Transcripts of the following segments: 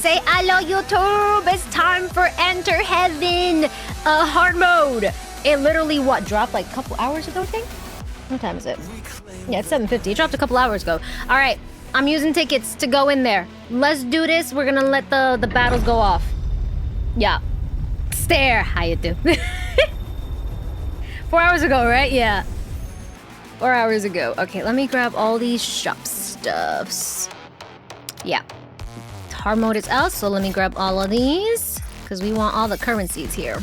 say hello, YouTube. It's time for Enter Heaven, hard mode. It literally, what, dropped like a couple hours ago, I think? What time is it? Yeah, it's 7:50. It dropped a couple hours ago. All right, I'm using tickets to go in there. Let's do this. We're gonna let the battles go off. Yeah. Stare. How you do? 4 hours ago, right? Yeah. 4 hours ago. Okay, let me grab all these shop stuffs. Yeah. Hard mode is out, so let me grab all of these because we want all the currencies here.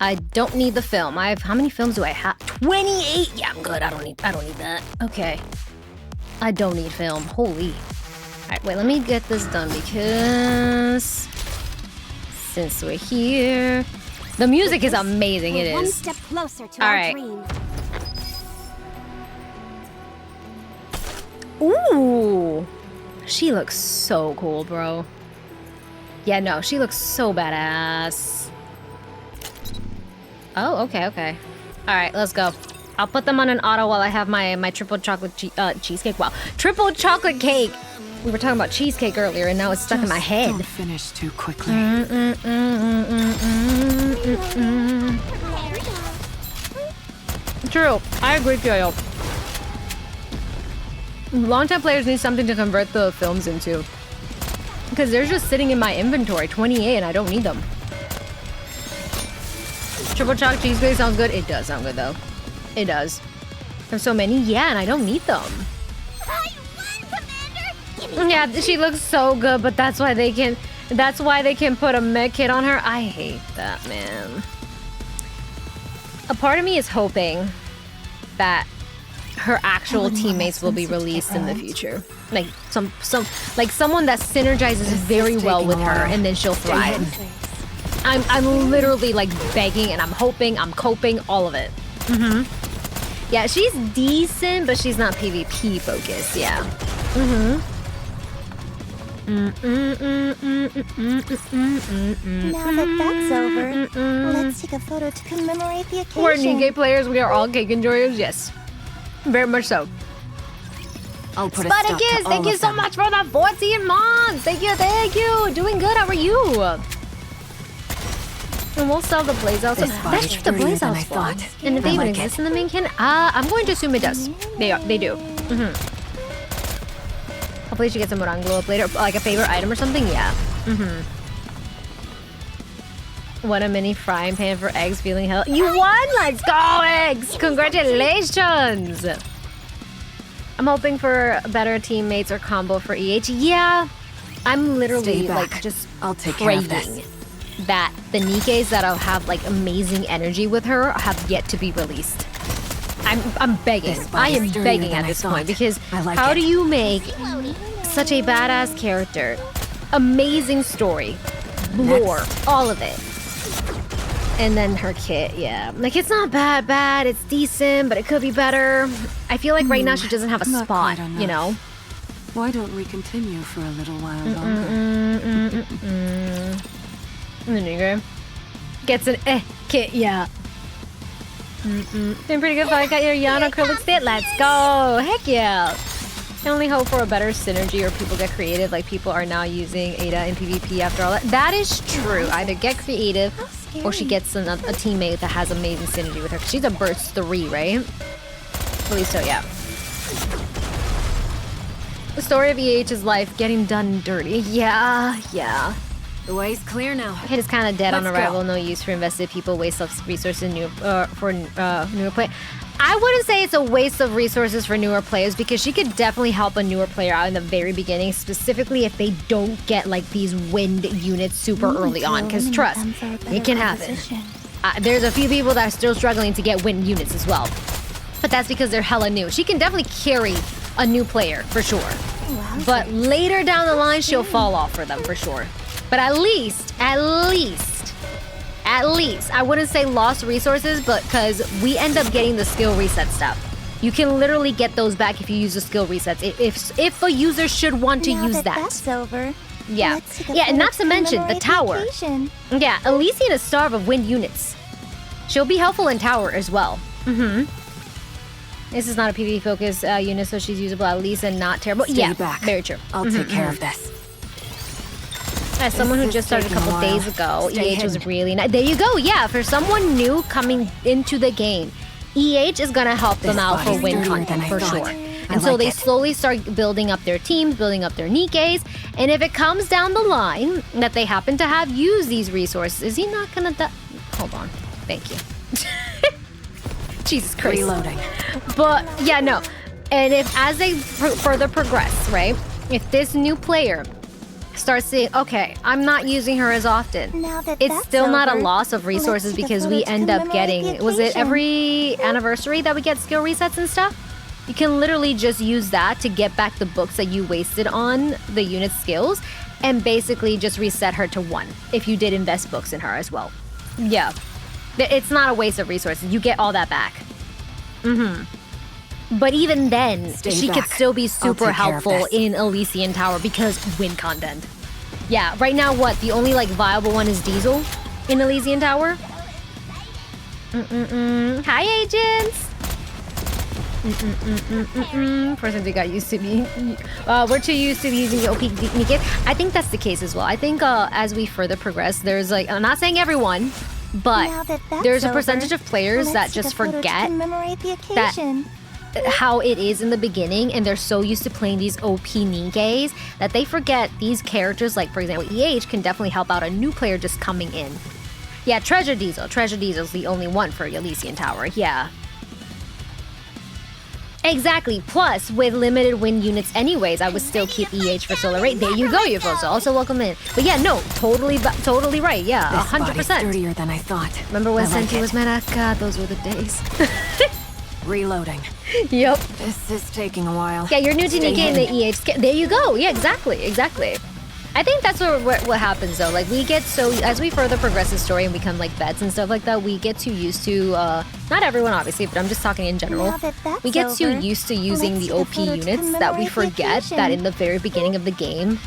I don't need the film. How many films do I have? 28. Yeah, I'm good. I don't need that. Okay. I don't need film. Holy. All right, wait, let me get this done because since we're here, the music is amazing. It is. One step closer to all our right. dream. Ooh. She looks so cool, bro. Yeah, no, she looks so badass. Oh, okay. All right, let's go. I'll put them on an auto while I have my triple chocolate cheesecake. Wow, triple chocolate cake. We were talking about cheesecake earlier, and now it's stuck in my head. Don't finish too quickly. True, I agree, Kyo. Longtime players need something to convert the films into. Because they're just sitting in my inventory, 28, and I don't need them. Triple chocolate cheesecake sounds good. It does sound good, though. It does. There's so many. Yeah, and I don't need them. Yeah, she looks so good, but that's why they can put a med kit on her. I hate that, man. A part of me is hoping that her actual teammates will be released in the future. Like someone that synergizes very well with her, and then she'll thrive. I'm literally like begging, and I'm hoping, I'm coping, all of it. Yeah, she's decent, but she's not PvP focused. Yeah. Now that that's over, let's take a photo to commemorate the occasion. We're NIKKE players. We are all cake enjoyers. Yes, very much so. I'll put a stop to all Spartacus, thank you so much for the 14 months. Thank you. Doing good. How are you? And we'll sell the blaze outs. That's true, the blaze outs thought. And if they even exist in the main canon, I'm going to assume it does. They do. Hopefully she gets a Moran glow up later, like a favorite item or something. Yeah. What a mini frying pan for eggs, feeling hell. You won! Let's go, eggs! Congratulations! I'm hoping for better teammates or combo for EH. Yeah, I'm literally like just I'll take care of this. praying that the NIKKEs that'll have like amazing energy with her have yet to be released. I'm begging. I am begging at this point because how do you make such a badass character, amazing story, lore, all of it, and then her kit? Yeah, like it's not bad. It's decent, but it could be better. I feel like right now she doesn't have a spot. You know. Why don't we continue for a little while longer? The NIKKE gets an kit. Yeah. Doing pretty good. I got your Yana acrylic fit. Let's go. Heck yeah. I only hope for a better synergy or people get creative. Like people are now using Ada in PvP after all that. That is true. Either get creative or she gets a teammate that has amazing synergy with her. She's a burst 3, right? At least so, yeah. The story of EH's life getting done dirty. Yeah. The way's clear now. Hit is kind of dead on arrival. No use for invested people. Waste of resources for newer players. I wouldn't say it's a waste of resources for newer players because she could definitely help a newer player out in the very beginning, specifically if they don't get like these wind units super early on. Because trust, it can happen. There's a few people that are still struggling to get wind units as well, but that's because they're hella new. She can definitely carry a new player for sure, but later down the line she'll fall off for them for sure. But at least, I wouldn't say lost resources, but because we end up getting the skill reset stuff. You can literally get those back if you use the skill resets. If a user should want to use that. That's over. Yeah. Yeah, and not to mention the tower. Yeah, Elysian is starved of wind units. She'll be helpful in tower as well. This is not a PvE focus unit, so she's usable at least and not terrible. Stay back. Very true. I'll take care of this. As someone who This is just started a taking a couple while. days ago, Stay EH was hidden. really nice. There you go. Yeah, for someone new coming into the game, EH is gonna help them This out for body's win dirtier content than I for thought. sure. I And so like they it. slowly start building up their teams, building up their NIKKEs, and if it comes down the line that they happen to have used these resources, is he not gonna die? Hold on. Thank you. Jesus Christ. Reloading. But yeah, no. And if as they further progress, right? If this new player starts saying, okay, I'm not using her as often, Now that it's that's still not a over, loss of resources let's take a because photo we to end up commemorate getting, the was it occasion. every anniversary that we get skill resets and stuff? You can literally just use that to get back the books that you wasted on the unit skills and basically just reset her to 1 if you did invest books in her as well. Yeah. It's not a waste of resources. You get all that back. But even then, Stay she could back. still be I'll super take care of helpful this. in Elysian Tower because win content. Yeah, right now what? The only like viable one is Diesel in Elysian Tower. Hi, agents. Person who got used to be. We're too used to using the OP NIKKE. I think that's the case as well. I think as we further progress, there's like, I'm not saying everyone, but Now that that's there's a over, percentage of players let's that take just a photo to forget commemorate the occasion. how it is in the beginning, and they're so used to playing these OP NIKKEs that they forget these characters, like for example EH, can definitely help out a new player just coming in. Yeah, Treasure Diesel. Treasure Diesel's the only one for Elysian Tower, yeah. Exactly. Plus, with limited win units anyways, I would still keep EH for Solar Rate. There you go, you're supposed to also welcome in. But yeah, no, totally right, yeah, This body's 100%. dirtier than I thought. Remember when I like Senti it. was meta? God, those were the days. Reloading. Yep. This is taking a while. Yeah, you're new to Stay NIKKE in hidden. the EH. There you go. Yeah, exactly. I think that's what happens though. Like we get so as we further progress the story and become like vets and stuff like that, we get too used to not everyone obviously, but I'm just talking in general. Now that that's We get too over, used to using let's the take a OP photo to units that we commemorate the forget that occasion. in the very beginning of the game,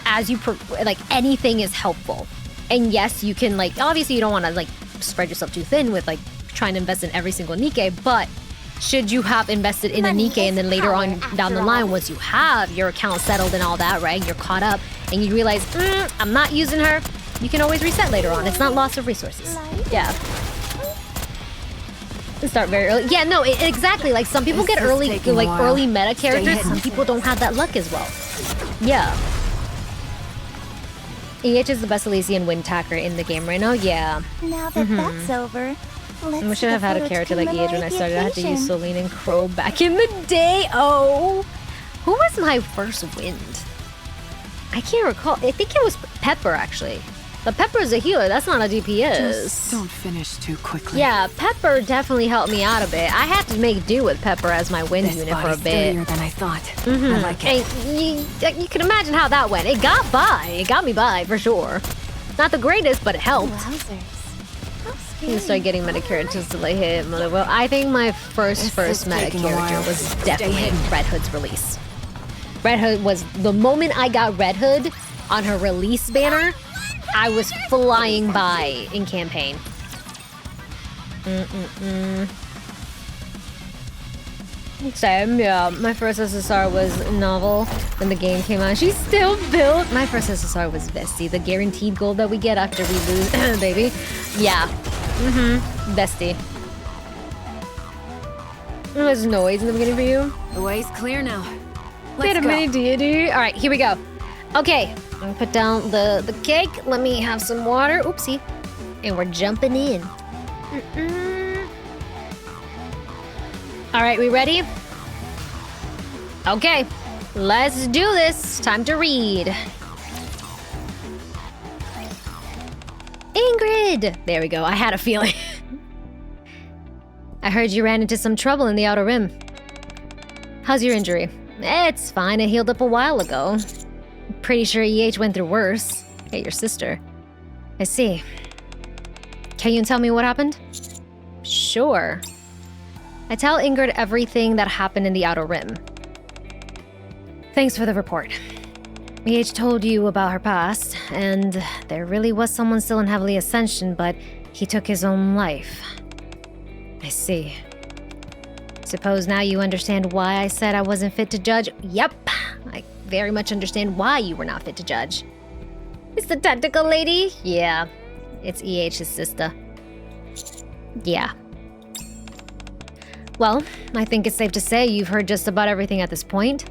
as you like anything is helpful. And yes, you can like obviously you don't want to like spread yourself too thin with like trying to invest in every single NIKKE, but should you have invested in a Money NIKKE and then is later power, on after down the all. line, once you have your account settled and all that, right, you're caught up, and you realize, I'm not using her, you can always reset later on. It's not loss of resources. Yeah. Start very early. Yeah, no, exactly. Like some people This get is early, taking a like while. early meta Stay characters. hidden. Some people don't have that luck as well. Yeah. EH is the best Elysian wind tacker in the game right now. Yeah. Now that that's over, let's We should take have had a photo to character like EH when I commemorate the started. I had to use occasion. Celine and Crow back in the day. Oh, who was my first wind? I can't recall. I think it was Pepper actually. But Pepper's a healer. That's not a DPS. Just don't finish too quickly. Yeah, Pepper definitely helped me out a bit. I had to make do with Pepper as my wind This unit for a body's bit. dirtier than I thought. I like it. And you can imagine how that went. It got by. It got me by for sure. Not the greatest, but it helped. Wowzers. How You scary. start getting meta characters to like hit mother. Well, I think my first This is meta taking a character while. was Stay definitely hidden. Red Hood's release. Red Hood was the moment I got Red Hood on her release banner. I was flying by in campaign. Same, yeah. My first SSR was novel when the game came out. She's still built. My first SSR was Bestie, the guaranteed gold that we get after we lose, baby. Yeah. Bestie. There was noise in the beginning for you. The way's clear now. Wait Let's a go. minute, deity. All right, here we go. Okay, I'm gonna put down the cake. Let me have some water. Oopsie. And we're jumping in. All right, we ready? Okay, let's do this. Time to read. Ingrid! There we go. I had a feeling. I heard you ran into some trouble in the Outer Rim. How's your injury? It's fine. It healed up a while ago. Pretty sure EH went through worse. Hey, your sister. I see. Can you tell me what happened? Sure. I tell Ingrid everything that happened in the Outer Rim. Thanks for the report. EH told you about her past, and there really was someone still in Heavenly Ascension, but he took his own life. I see. Suppose now you understand why I said I wasn't fit to judge? Yep. I very much understand why you were not fit to judge. It's the tentacle lady? Yeah. It's EH's sister. Yeah. Well, I think it's safe to say you've heard just about everything at this point.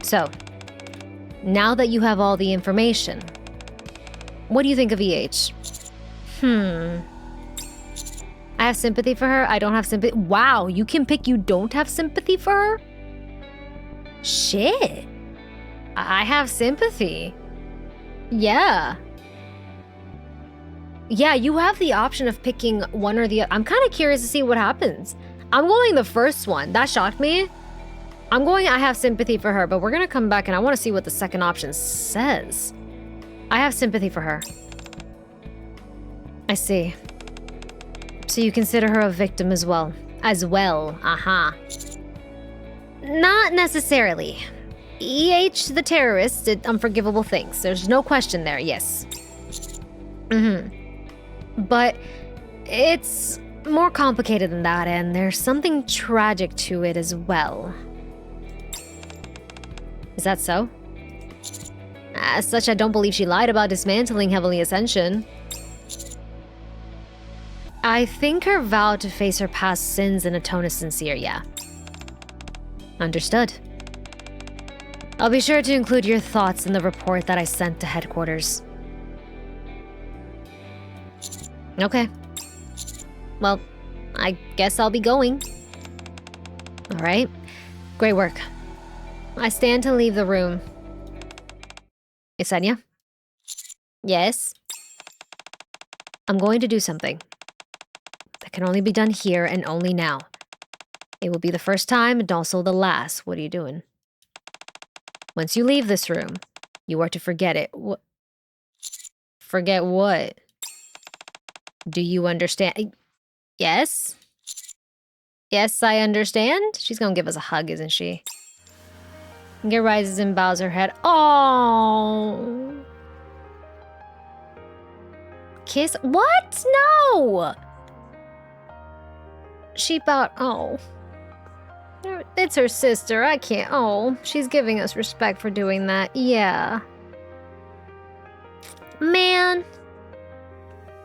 So, now that you have all the information, what do you think of EH? I have sympathy for her. I don't have sympathy. Wow, you can pick you don't have sympathy for her? Shit. I have sympathy. Yeah. Yeah, you have the option of picking one or the other. I'm kind of curious to see what happens. I'm going the first one. That shocked me. I'm going, I have sympathy for her, but we're going to come back and I want to see what the second option says. I have sympathy for her. I see. So you consider her a victim as well. Aha. Not necessarily. EH, the terrorist, did unforgivable things. There's no question there, yes. But it's more complicated than that, and there's something tragic to it as well. Is that so? As such, I don't believe she lied about dismantling Heavenly Ascension. I think her vow to face her past sins and atone is sincere, yeah. Understood. I'll be sure to include your thoughts in the report that I sent to headquarters. Okay. Well, I guess I'll be going. Alright. Great work. I stand to leave the room. Yesenia? Yes? I'm going to do something that can only be done here and only now. It will be the first time and also the last. What are you doing? Once you leave this room, you are to forget it. What? Forget what? Do you understand? Yes? Yes, I understand. She's gonna give us a hug, isn't she? NIKKE rises and bows her head. Oh. Kiss? What? No! She bowed. Oh. It's her sister. I can't. Oh, she's giving us respect for doing that. Yeah. Man.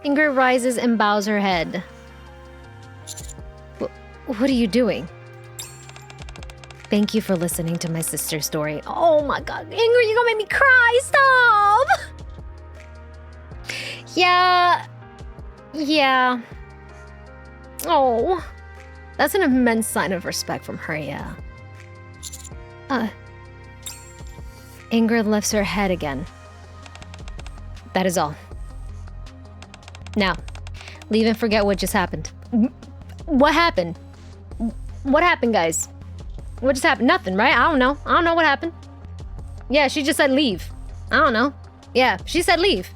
NIKKE rises and bows her head. What are you doing? Thank you for listening to my sister's story. Oh my god. NIKKE, you're gonna make me cry. Stop! Yeah. Yeah. Oh. That's an immense sign of respect from her, yeah. NIKKE lifts her head again. That is all. Now, leave and forget what just happened. What happened? What happened, guys? What just happened? Nothing, right? I don't know. I don't know what happened. Yeah, she just said leave. I don't know. Yeah, she said leave.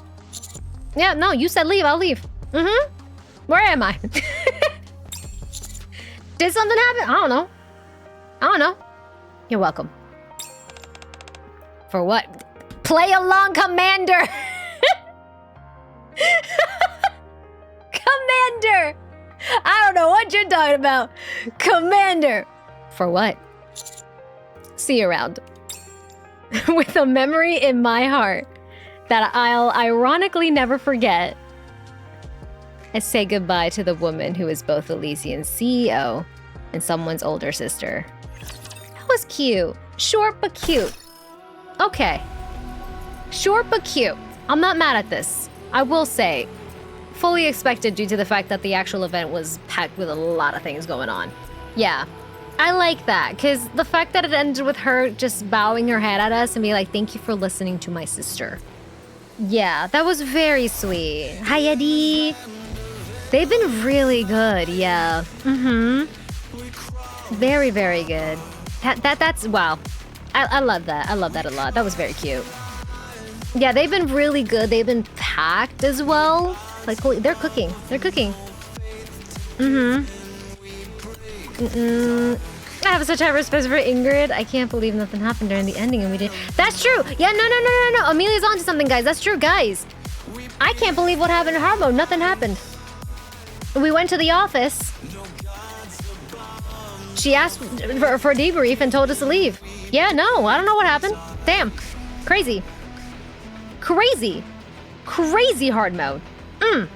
Yeah, no, you said leave. I'll leave. Where am I? Did something happen? I don't know. I don't know. You're welcome. For what? Play along, Commander! Commander! I don't know what you're talking about. Commander! For what? See you around. With a memory in my heart that I'll ironically never forget, I say goodbye to the woman who is both Elysian's CEO and someone's older sister. That was cute. Short but cute. Okay. Short but cute. I'm not mad at this. I will say, fully expected due to the fact that the actual event was packed with a lot of things going on. Yeah. I like that, because the fact that it ended with her just bowing her head at us and be like, thank you for listening to my sister. Yeah, that was very sweet. Hi, Eddie. They've been really good, yeah. Very, very good. That's wow. I love that. I love that a lot. That was very cute. Yeah, they've been really good. They've been packed as well. Like, holy, they're cooking. They're cooking. I have such high respect for Ingrid. I can't believe nothing happened during the ending and we did. That's true. Yeah, no. Amelia's onto something, guys. That's true, guys. I can't believe what happened in hard mode. Nothing happened. We went to the office. She asked for a debrief and told us to leave. Yeah, no, I don't know what happened. Damn. Crazy. Crazy. Crazy hard mode. We're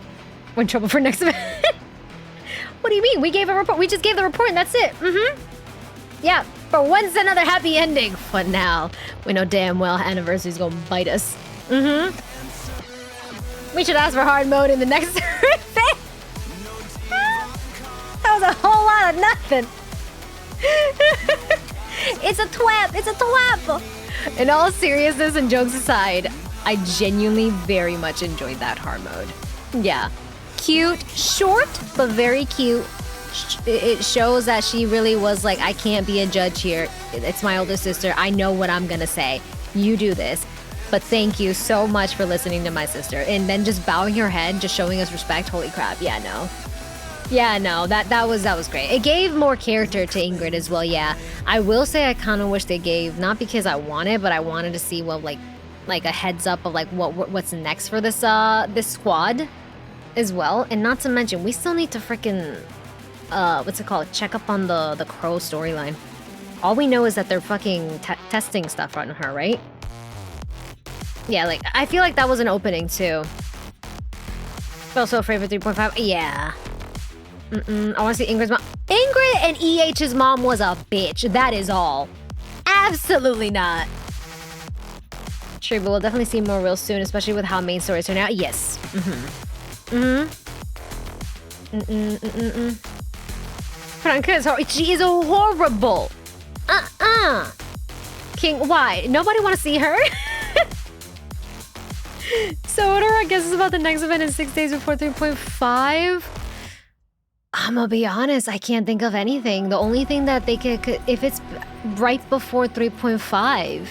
in trouble for next event. What do you mean? We gave a report. We just gave the report and that's it. Yeah, for once another happy ending. But now, we know damn well anniversary's gonna bite us. We should ask for hard mode in the next event. That was a whole lot of nothing. It's a twap. It's a twap. In all seriousness and jokes aside, I genuinely very much enjoyed that hard mode. Yeah. Cute, short, but very cute. It shows that she really was like, I can't be a judge here. It's my older sister. I know what I'm gonna say. You do this. But thank you so much for listening to my sister. And then just bowing her head, just showing us respect. Holy crap. Yeah, no. Yeah, no, that was great. It gave more character to Ingrid as well, yeah. I will say I kind of wish they gave, not because I wanted, but I wanted to see what like a heads up of like what's next for this this squad as well. And not to mention, we still need to freaking what's it called? Check up on the Crow storyline. All we know is that they're fucking testing stuff on her, right? Yeah, like I feel like that was an opening too. Also afraid for 3.5. Yeah. I want to see Ingrid's mom. Ingrid and EH's mom was a bitch. That is all. Absolutely not. True, but we'll definitely see more real soon, especially with how main stories turn out. Yes. Franca is horrible. She is horrible. King, why? Nobody want to see her? So what are our guesses about the next event in 6 days before 3.5? I'm gonna be honest, I can't think of anything. The only thing that they could if it's right before 3.5.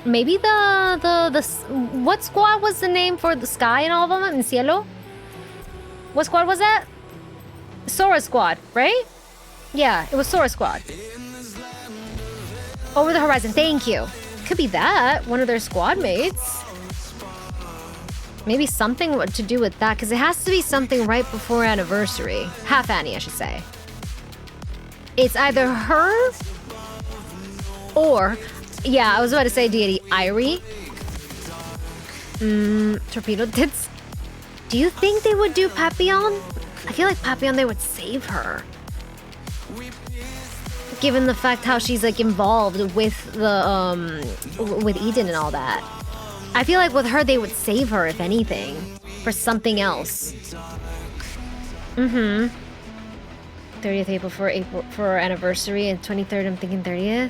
Maybe the what squad was the name for the sky and all of them in Cielo? What squad was that? Sora squad, right? Yeah, it was Sora squad. Over the horizon, thank you. Could be that, one of their squad mates. Maybe something to do with that, because it has to be something right before anniversary. Half Annie, I should say. It's either her or, yeah, I was about to say deity, Irie. Torpedo Tits. Do you think they would do Papillon? I feel like Papillon, they would save her. Given the fact how she's like involved with the, with Eden and all that. I feel like with her, they would save her, if anything, for something else. 30th April for anniversary, and 23rd, I'm thinking 30th.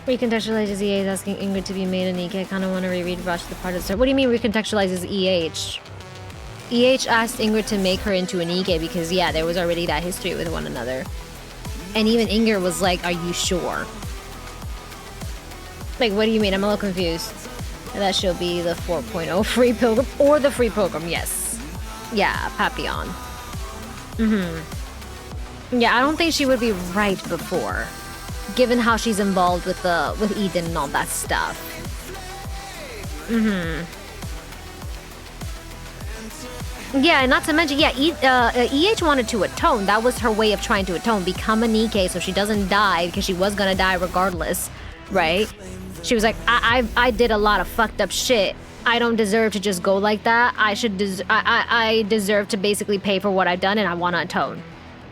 Recontextualizes EA is asking Ingrid to be made a NIKKE. I kind of want to reread Rush the part of the story. What do you mean recontextualizes EH? EH asked Ingrid to make her into a NIKKE because, yeah, there was already that history with one another. And even Ingrid was like, are you sure? Like, what do you mean? I'm a little confused. That should be the 4.0 free pilgrim or the free pilgrim, yes. Yeah, Papillon. Yeah, I don't think she would be right before, given how she's involved with Eden and all that stuff. Yeah, and not to mention, yeah, EH wanted to atone. That was her way of trying to atone, become a NIKKE so she doesn't die, because she was gonna die regardless, right? She was like, I did a lot of fucked up shit. I don't deserve to just go like that. I deserve to basically pay for what I've done, and I want to atone.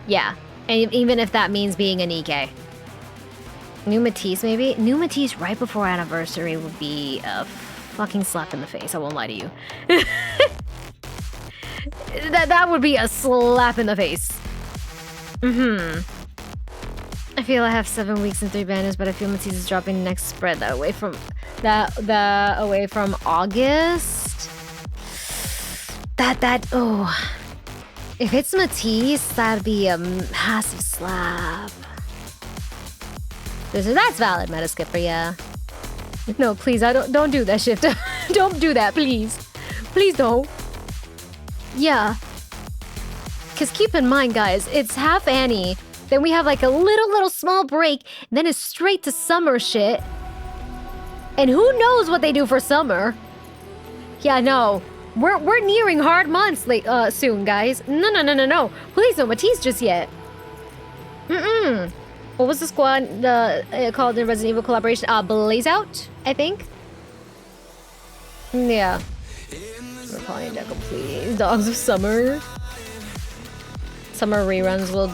Yeah, and even if that means being a NIKKE. New Matisse, maybe? New Matisse right before anniversary would be a fucking slap in the face. I won't lie to you. That would be a slap in the face. I feel I have 7 weeks and 3 banners, but I feel Matisse is dropping next spread away from August. Oh, if it's Matisse, that'd be a massive slap. That's valid, Meta Skipper. Yeah. No, please, don't do that shit. Don't do that, please. Please don't. Yeah. Because keep in mind, guys, it's half Annie. Then we have like a little small break. Then it's straight to summer shit. And who knows what they do for summer? Yeah, no. We're nearing hard months soon, guys. No. Please no Matisse just yet. What was the squad called in Resident Evil collaboration? Blaze Out, I think. Yeah. We're calling Deco, please. Dogs of Summer. Summer reruns will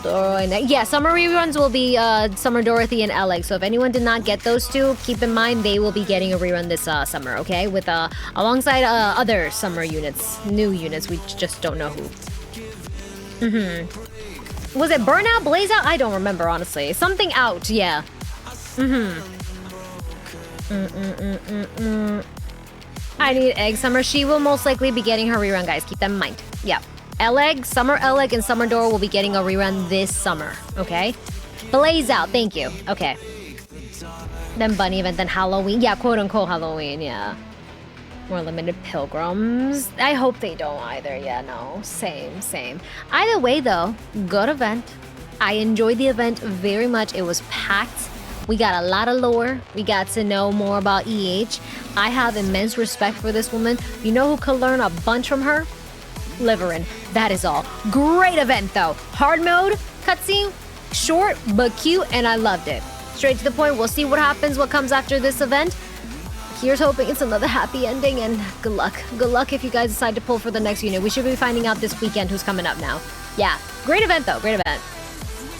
Summer reruns will be Summer Dorothy and Eleg. So if anyone did not get those two, keep in mind they will be getting a rerun this summer, okay? With alongside other summer units, new units. We just don't know who. Was it Burnout, Blaze Out? I don't remember honestly. Something out, yeah. I need Egg Summer. She will most likely be getting her rerun, guys. Keep that in mind. Yeah. Eleg, Summer Eleg, and Summer Dora will be getting a rerun this summer, okay? Blaze Out, thank you. Okay. Then Bunny Event, then Halloween. Yeah, quote-unquote Halloween, yeah. More limited Pilgrims. I hope they don't either. Yeah, no. Same. Either way, though, good event. I enjoyed the event very much. It was packed. We got a lot of lore. We got to know more about EH. I have immense respect for this woman. You know who could learn a bunch from her? Liverin. That is all. Great event, though. Hard mode, cutscene, short but cute, and I loved it. Straight to the point. We'll see what happens, what comes after this event. Here's hoping it's another happy ending, and good luck. Good luck if you guys decide to pull for the next unit. We should be finding out this weekend who's coming up now. Yeah, great event, though. Great event.